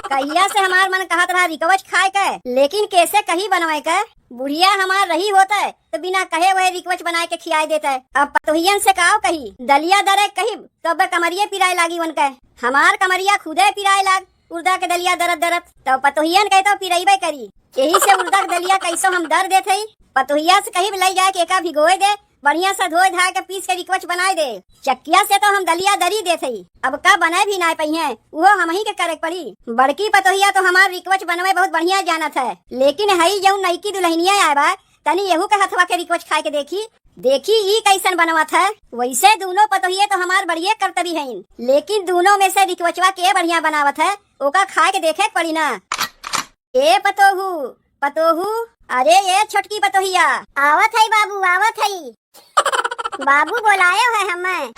कहिया से हमार मन कहत रहा रिकवच खाए के, लेकिन कैसे कही बनवाए के। बुढ़िया हमार रही होता है तो बिना कहे वह रिकवच बनाए के खियाई देता है। अब पतोहियन से काव कही दलिया दरे कही तब कमरिये पिराए लागी उनके। हमार कमरिया खुदे पिराए लाग उर्दा के दलिया दरद दरद, तो पतोहियन कहता पिराइबे करी। यही से उर्दा के दलिया कैसो हम दर देते ही। पतोहिया से कहीं ले जाए के एका भिगोए दे, बढ़िया सा धोए धा के पीस के रिकवच बनाए दे। चक्किया से तो हम दलिया दरी देते ही, अब का बनाए भी ना पही है, वो हम ही के करे पड़ी। बड़की पतोहिया तो हमार रिकवच बनवे बहुत बढ़िया जानत है, लेकिन हई जऊन नईकी दुल्हनिया आए बा तनी यहू के हथवा के रिकवच खाए के देखी ई कैसन बनवत है। वैसे दोनों पतोहिये तो हमार बढ़िया कर्तव्य है, लेकिन दोनों में से रिकवचवा के बढ़िया बनावत है ओका खाए के देखे पड़ी ना। ए पतोहू पतोहू, अरे ये छोटकी पतोहिया आवत है बाबू आवत है। बाबू बुलाए है हमें।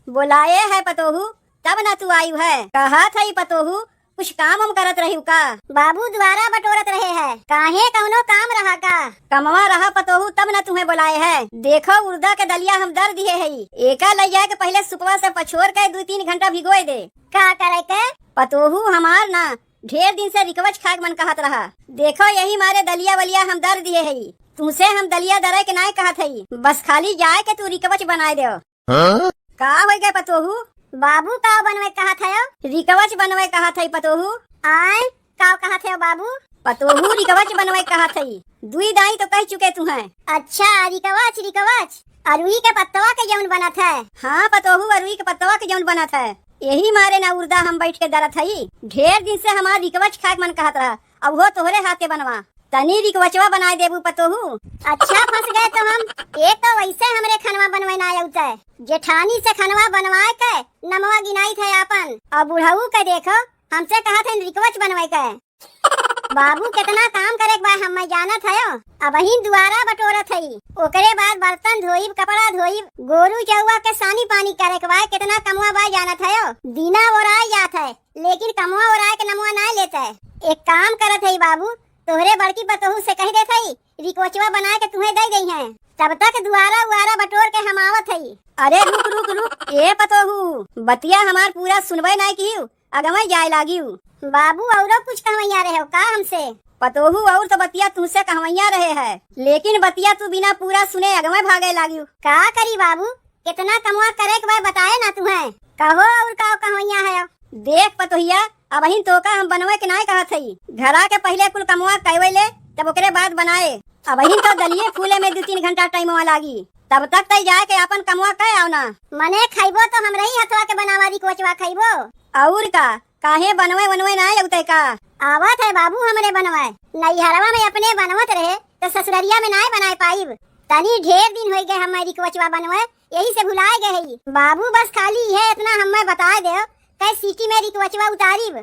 बुलाए है पतोहू तब ना तू आई है। कहा था पतोहू कुछ काम हम करत रही का। बाबू द्वारा बटोरत रहे है, काहे कौनो काम रहा का। कमवा रहा पतोहू तब ना तुम्हें बुलाए है। देखो उर्दा के दलिया हम दर दिए है, एका ले जाए के पहले सुपवा से पछोर के 2-3 घंटा भिगोए दे। का करे के पतोहू हमार ना ढेर दिन से रिकवच खाक मन कहत रहा। देखो यही मारे दलिया वलिया हम दर दिए है, तुमसे हम दलिया दरे के नाय कहत है, बस खाली जाए के तू रिकवच बनाए दे। का हो गए पतोहू। बाबू का बनवे कहा था रिकवच बनवे कहा था पतोहू। आए का कहा थे बाबू। पतोहू रिकवच बनवे कहा था, दुई दाई तो कह चुके तू है। अच्छा रिकवच अरुई के पत्तवा के जौन बना था। हाँ पतोहू अरुई के पत्तवा के जौन बना था, यही मारे ना उर्दा हम बैठ के दरत हई। ढेर दिन से हमार रिकवच खाक मन कहत रहा, अब वो तोहरे हाथे बनवा तनी रिकवचवा बनाए देबू पतोहू। अच्छा फंस गए तो हम। एक तो वैसे हमरे खनवा बनवे ना आउता है, जेठानी से खनवा बनवाए के नमवा गिनाई थे अपन। अब बुढ़ऊ के देखो हमसे कहा थे रिकवच बनवे के। बाबू कितना काम करे बा हम जानत है। अब ही दुआरा बटोरत है, ओकरे बाद बर्तन धोई कपड़ा धोई गोरू चौवा के सानी पानी करे के बाद कितना कमवा बा जानत है। दीना ओराय जात है, लेकिन कमवा ओराय के नमवा ना लेता है। एक काम करत है बाबू, तोहरे बड़की पतोहू से कह देत है रिकवचवा बना के तुम्हें दे गई है, तब तक दुआरा उआरा बटोर के हम आवत है। अरे रुक ए पतोहू, बतिया हमार पूरा सुनबे नहीं की अगमई जाए लागी। बाबू और कुछ कहवैया रहे हो का हमसे। पतोहू और तो बतिया तुमसे कहवैया रहे है, लेकिन बतिया तू बिना पूरा सुने अगमई भागे लागी। का करी बाबू, कितना कमवा करे के बताए ना तुम्हें। कहो और का कहवैया है। देख पतोहिया अब ही तो का हम बनवे के नाय कहत हई, घरा के पहले कुल कमवा कहवे ले तब ओकरे बाद बनाए। अब ही तो दलिये फूले में 2-3 घंटा टाइम लागी, तब तक तई जाए के अपन कमवा कह आओ ना। मने खाइबो तो हम रही हथवा के बनावारी कोचवा खाइबो। और का काहे बनवे बनवे ना लगते का। आवत है बाबू हमरे बनवाए, नैहरवा में अपने बनवत रहे तो ससुररिया में नाय बनाए पाइब। तनी ढेर दिन हो गए हमारी कोचवा बनवे, यही से भुलाए गए है। बाबू बस खाली है इतना हमें बता दे कई सीटी में रिकवचवा उतारीब।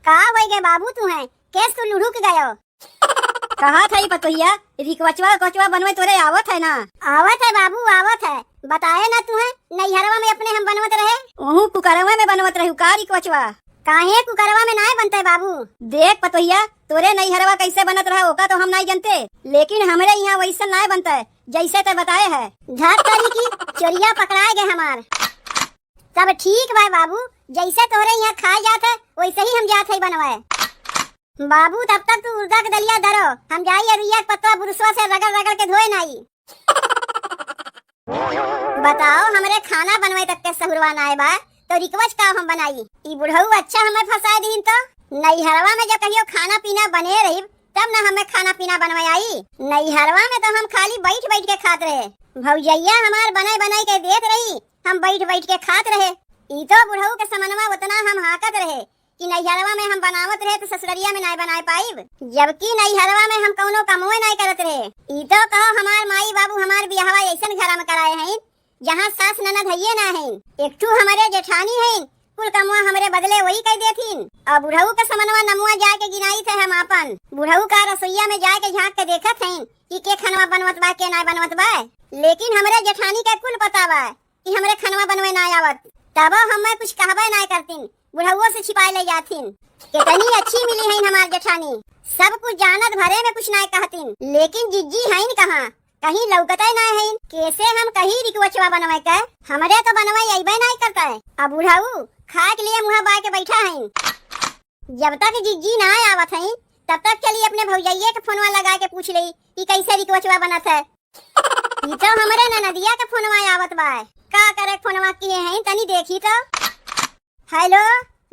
का हो गए बाबू तू है केस तू लुढ़ुक गयो। कहा था पतोहिया रिकवचवा कोचवा बनवे तोरे आवत है ना। आवत है बाबू आवत है, बताए ना तू है नैहरवा में अपने हम बनवत रहे। ओहू कुकरवा में बनवत रहू का रिकवचवा। काहे कुकरवा में नाय बनते बाबू। देख पतोहिया तोरे नैहरवा कैसे बनत रहा ओका तो हम नहीं जानते, लेकिन हमरे यहाँ वैसा नाय बनता है जैसे ते बताए है। झट करी की चोरिया पकड़ाए गए हमार। तब ठीक बा बाबू, जैसे तोरे यहाँ खा जात है वैसे ही हम जात है बनवाए। बाबू तब तक तू उर्दा के दलिया धरो, हम जाई अरुइया के पत्ता बुरसवा से रगड़ रगड़ के धोए नाई। बताओ हमरे खाना बनवाए तक के सहुरवा नाय बा तो रिकवच का हम बनाई। ई बुढ़ऊ अच्छा हमें फंसा दीन तो। नैहरवा में जब कहियो खाना पीना बने रही तब ना हमें खाना पीना बनवाई आई। नैहरवा में तो हम खाली बैठ बैठ के खात रहे, भौजैया हमार बनाई बनाई के देत रही, हम बैठ बैठ के खात रहे। ई तो बुढ़ऊ के समनवा उतना हम हाकत रहे कि नैहरवा में हम बनावत रहे तो ससुररिया में नाय बनाए पाइब, जबकि नैहरवा में हम कौनो कमोए नाय करत रहे। ई तो कहो हमार माई बाबू हमार बियाहवा ऐसन घरा में कराए हैं जहाँ सास ननद हइये ना है, एकटू हमारे जेठानी है, कुल कमुआ हमरे बदले वही कह देथिन। अब बुढ़ऊ के समनवा नमुआ जाए के गिनाई थे हम अपन। बुढ़ऊ का रसोईया में जाए के झाँक के देखत हैं कि के खनवा बनवत बा के नाय बनवत बा, लेकिन हमरे जेठानी के कुल पता बा कि हमरे खनवा बनवे ना आवत। तब हमें कुछ कहबे ना करतीन, बुढ़उओ से छिपाए ले जाथिन। कितनी अच्छी मिली है हमार जेठानी, सब कुछ जानत भरे में कुछ ना कहतीन, लेकिन जिज्जी है कहाँ कहीं लौकते ना है। कैसे हम कहीं रिकवचवा बनवाए के, हमरे तो बनवाई अइबे नहीं करता है। अब बुढ़ऊ खा के लिए मुँह बाय के बैठा है। जब तक जिज्जी ना आवत हई तब तक चली अपने भौजाइये के फोनवा लगा के पूछ ली कि कैसे रिकवचवा बनत है। ई तो हमरे ननदिया के फोनवा आवत बा। का करे फोनवा किए हैं तनी देखी तो। हेलो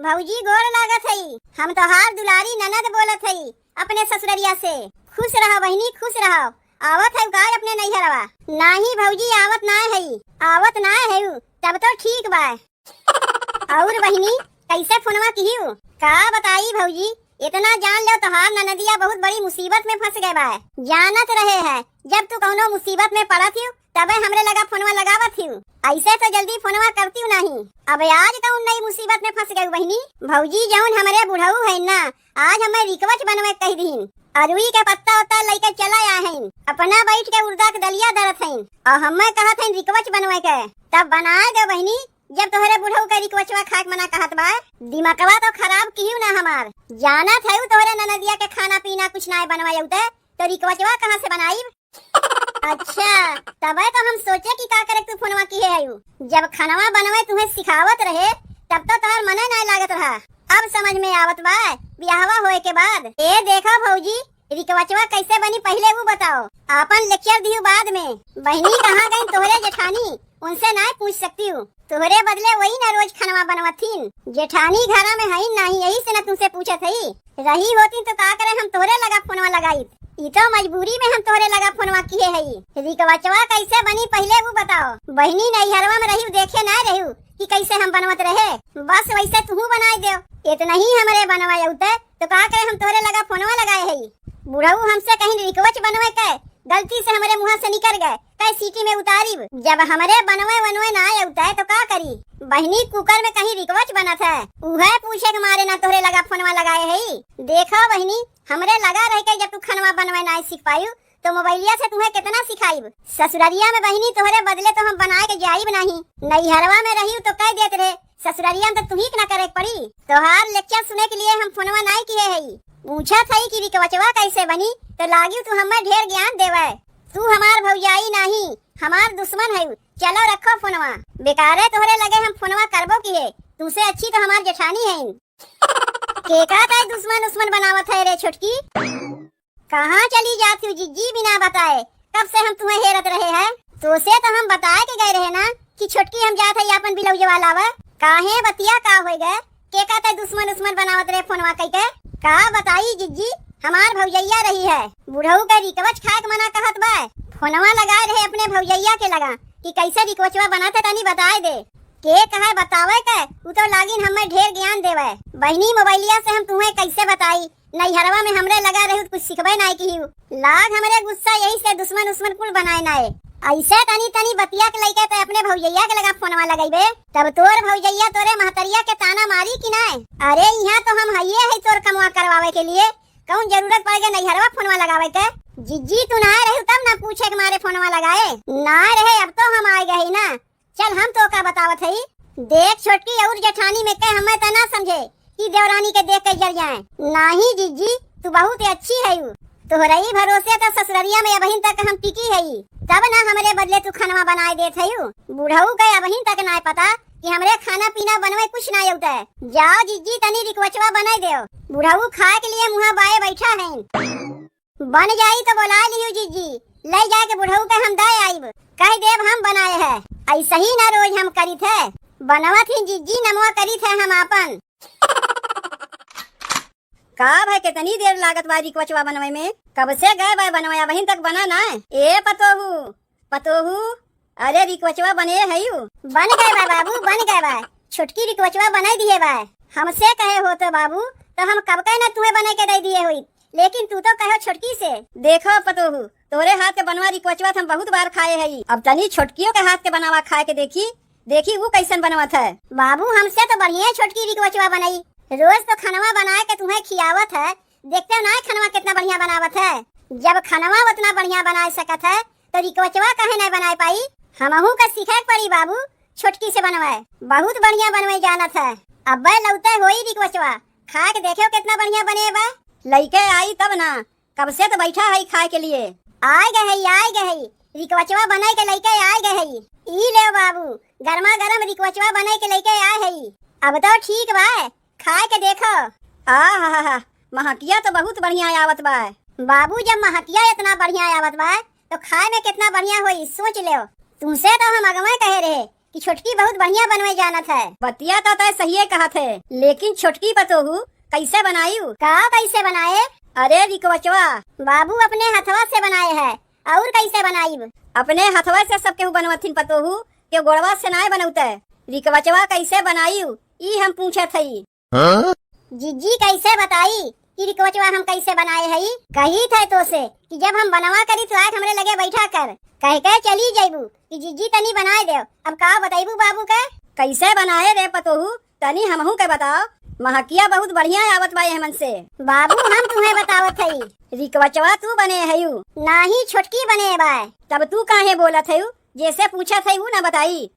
भौजी गोर लागत हई। हम तो हार दुलारी ननद बोलत हई अपने ससुररिया से। खुश रहो बहिनी खुश रहो। आवत है गाय अपने नैहरवा? नहीं भौजी आवत ना हई। आवत ना है तब तो ठीक बा। और बहिनी कैसे फोनवा किहियो? का बताई भौजी इतना जान लो तोहार ननदिया बहुत बड़ी मुसीबत में फंस गए बा। जानत रहे है जब तू कौनो मुसीबत में पड़ा थी तबे हमरे लगा फोनवा लगावत थी। ऐसे तो जल्दी फोनवा करती हूँ नहीं। अब आज कौन नई मुसीबत में फंस गई बहिनी? भौजी जौन हमारे बुढ़ऊ है ना आज हमें रिकवच बनवे कह दीन। अरुई के पत्ता उत्ता लेके चला आए हैं। अपना बैठ के उर्दा के दलिया दरत हैं और हमें कहत हैं रिकवच बनवे के। तब बना दे बहिनी जब तोहरे बुढ़ऊ का रिकवचवा खाक मना कहत बा। दिमागवा तो खराब किहियो ना हमार। जानत है तोहरे ननदिया के खाना पीना कुछ ना बनवाई तो रिकवचवा कहाँ से बनाई? अच्छा तबे तो हम सोचे कि का करे तू फोनवा किए है। जब खानवा बनवे तुम्हें सिखावत रहे तब तो तोहर मने ना लागत रहा। अब समझ में आवत बा ब्याहवा होए के बाद। ए देखो भौजी रिकवचवा कैसे बनी पहले वो बताओ। आपन लेक्चर दियो बाद में। बहनी कहाँ गई तोहरे जेठानी? उनसे ना पूछ सकती हूँ। तोहरे बदले वही ना रोज खानवा बनवातीन। जेठानी घरा में है नहीं यही से ना तुमसे पूछत हई। रही होती तो का करे हम तोहरे लगा फोनवा लगाई। ई तो मजबूरी में हम तोहरे लगा फोनवा किए हई। रिकवचवा कैसे बनी पहले वो बताओ। बहनी नैहरवा में रही देखे ना रही कि कैसे हम बनवत रहे। बस वैसे तू बनाई दे। इतना ही हमारे बनवाए तो का करे हम तोहरे लगा फोनवा लगाए हई। बुढ़ऊ हमसे कहीं रिकवच बनवे के गलती से हमारे मुँह से निकल गए कई सीटी में उतारी। जब हमारे बनवे ना आए तो का करी? बहनी कुकर में कहीं रिकवच बनत है उहे पूछे के मारे ना तोहरे लगा फोनवा लगाए है। देखो बहनी हमरे लगा रह के जब तू खानवा बनवे ना सीख पायू तो मोबाइलिया से तुम्हें कितना सिखाईब। ससुरारिया में बहनी तोहरे बदले तो हम बनाए के जाइब नहीं। नैहरवा में रही तो कह देते रहे ससुरारिया में तो तुम्ही ना करे पड़ी। तोहार लेक्चर सुने के लिए हम फोनवा नहीं किए है। पूछा था कि रिकवचवा कैसे बनी तो लागी तू हमें ढेर ज्ञान देवे। तू हमार भौजाई नहीं हमार दुश्मन है। चलो रखो फोनवा। बेकारे तोहरे लगे हम फोनवा करबो की है। तुमसे अच्छी तो हमार जेठानी है। केका ताई दुश्मन बनावत है रे छोटकी? कहाँ चली जाती जिज्जी बिना बताए? कब से हम तुम्हें हेरत रहे हैं। तो से तो हम बताए के गए रहे ना कि छोटकी हम जात है अपन बिलौजवा लावा। काहे बतिया का हो गए? केका ताई दुश्मन बनावत रहे फोनवा कई के? का बताई जिज्जी हमार भौजैया रही है। बुढ़ऊ का रिकवच खाक मना कहत बा। फोनवा लगाए रहे अपने भौजैया के लगा कि कैसे रिकवचवा बनाते तनी बताए दे। के कहा बतावे के उ तो लागिन हमें ढेर ज्ञान देवे। बहनी मोबाइलिया से हम तुम्हें कैसे बताई? नैहरवा में हमरे लगा रहे कुछ सिखबे नहीं की। लाग हमरे गुस्सा यही से दुश्मन कुल बनाए नाए। ऐसे तनी बतिया के लइके तो अपने भौजैया के लगा फोनवा लगाइबे तब तोर भौजैया तोरे महतरिया के ताना मारी कि नाय? अरे यहाँ तो हम हइये है तोर कमवा करवावे के लिए। कौन जरूरत पड़ गए नैहरवा फोनवा लगावे के? जिज्जी तू ना रहे तब ना पूछे के मारे फोनवा लगाए। ना रहे अब तो हम आ गए ना। चल हम तो का बतावत है। देख छोटकी और जेठानी में के हमें तना समझे कि देवरानी के देख के जल जाए। नहीं जिज्जी तू बहुत ही अच्छी है। तोहरे ही भरोसे तो ससुररिया में अबहिन तक हम टिकी है तब ना हमरे बदले तू खानवा बनाए देत है। बुढ़ऊ के अबहिन तक ना पता कि हमरे खाना पीना बनवे कुछ ना होता है। जाओ जिज्जी तनी रिकवचवा बनाई दे। बुढ़ऊ खाए के लिए मुँह बाए बैठा है। बन जाई तो बुला लियो जिज्जी। ले जाके बुढ़ऊ के हम दाए आईब कह देव हम बनाए है। ऐसा ही ना रोज हम करी थे बनवत ही जिज्जी नमवा करी थे हम आपन। का भाई कितनी देर लागत बा रिकवचवा बनवे में? कब से गए भाई बनवाया बहिन तक बना ना? ए पतोहू अरे रिकवचवा बने है बन गए बा बाबू बन गए बा। छोटकी रिकवचवा बनाई दिए बा। हमसे कहे हो तो बाबू तो हम कब कहे ना तुम्हें बने के दे दिए हुई लेकिन तू तो कहो छोटकी से। देखो पतोहू तोरे हाथ के बनवा रिकवचवा हम बहुत बार खाए है। अब तनी छोटकियों के हाथ के बनावा खाए के देखी वो कैसन बनवत है। बाबू हमसे तो बढ़िया छोटकी रिकवचवा बनाई। रोज तो खानवा बनाए के तुम्हें खियावत है। देखते ना खानवा कितना बढ़िया बनावत है। जब खानवा उतना बढ़िया बना सकत है तो रिकवचवा कहे नहीं बनाए पाई? हमहू का सीखे पड़ी बाबू छोटकी से बनवाए। बहुत बढ़िया बनवाई जानत है। अब लौटे होई रिकवचवा खा के देखो कितना बढ़िया बने बा। लइके आई तब ना कब से तो बैठा है खाए के लिए। आए गए रिकवचवा बनाए के लइके आए गए। ई ले बाबू गर्मा गर्म रिकवचवा बनाए के लइके आए है। अब तो ठीक बा खाए के देखो। आ महकिया तो बहुत बढ़िया आवत बा। बाबू जब महकिया इतना बढ़िया आवत बा तो खाए में कितना बढ़िया होई सोच ले। तुमसे तो हम अगवे कहे रहे कि छोटकी बहुत बढ़िया बनवे जानत है। बतिया तो तय सही कहा थे, लेकिन छोटकी पतोहू कैसे बनायू? का कैसे बनाए? अरे रिकवचवा बाबू अपने हथवा से बनाए है। और कैसे बनाई? अपने हथवा से सब केहू बनवथिन पतोहू के गोड़वा से नाय बनौते। रिकवचवा कैसे बनायू ई हम पूछे थई। जीजी कैसे बताई कि रिकवचवा हम कैसे बनाए हई? कही थे तो से कि जब हम बनवा करी तो आके हमरे लगे बैठा कर कह के चली जाइबू कि जीजी तनी बनाए दे। अब का बताइबू बाबू के? कैसे बनाए रे पतोहू तनी हमहू के बताओ। महकिया बहुत बढ़िया आवत बा हमन से। बाबू हम तुम्हें बतावत हई। रिकवचवा तू बने हयू नाही छोटकी बने बा। तब तू काहे बोलत हयू? जैसे पूछा थे वो ना बताई।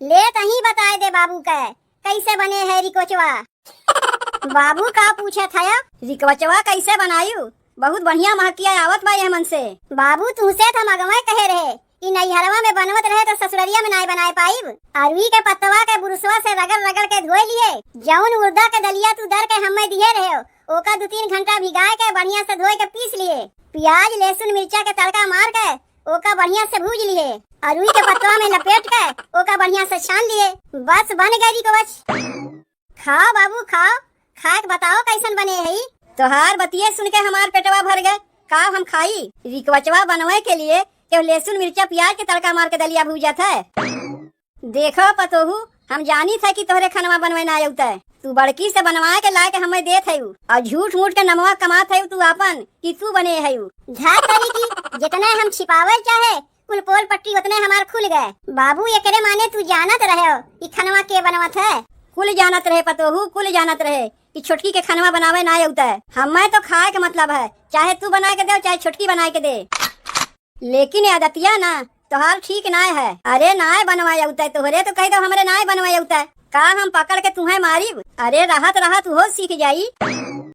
ले तही बताए दे बाबू के कैसे बने है रिकवचवा। बाबू का पूछा था? रिकवचवा कैसे बनायू? बहुत बढ़िया महकिया आवत बा हमन से। बाबू तुमसे तो मगवे कहे रहे कि नैहरवा में बनवत रहे तो ससुररिया में नाय बनाए पाइब। अरवी के पत्तवा के बुरुसवा से रगड़ रगड़ के धोए लिए। जौन उर्दा के दलिया तू दर के हमें दिए रहे ओका 2-3 घंटा भिगाए के बढ़िया से धोए के पीस लिए। प्याज लहसुन मिर्चा के तड़का मार के ओका बढ़िया से भूज लिए। अरवी के पत्तवा में लपेट के ओका बढ़िया से छान लिए। बस बन गई रिकवच। खाओ बाबू खाओ, खा के बताओ कैसन बने है। तोहार बतिये सुन के हमार पेटवा भर गए। का हम खाई? रिकवचवा बनवे के लिए केव लहसुन मिर्चा प्याज के तड़का मार के दलिया भूजा था। देखो पतोहू हम जानी था कि तोहरे खनवा बनवे ना आउता है। तू बड़की से बनवा के ला के हमें देत हयू और झूठ मूठ के नमवा कमात हयू तू अपन कि तू बने हयू। झात करी की जितने हम छिपावल चाहे कुल पोल पट्टी उतने हमार खुल गए। बाबू एकरे माने तू जानत रहे हो कि खनवा के बनवत है। कुल जानत रहे पतोहू, कुल जानत रहे कि छोटकी के खनवा बनावे ना आउता है। हमें तो खाए के मतलब है, चाहे तू बना के दे चाहे छोटकी बना के दे। लेकिन आदतिया ना तोहार ठीक ना है। अरे नाय बनवाए आउता है तोहरे तो कह दो हमरे नाय बनवाए आउता है। का हम पकड़ के तुम्हें मारी? अरे राहत राहत हो सीख जाई।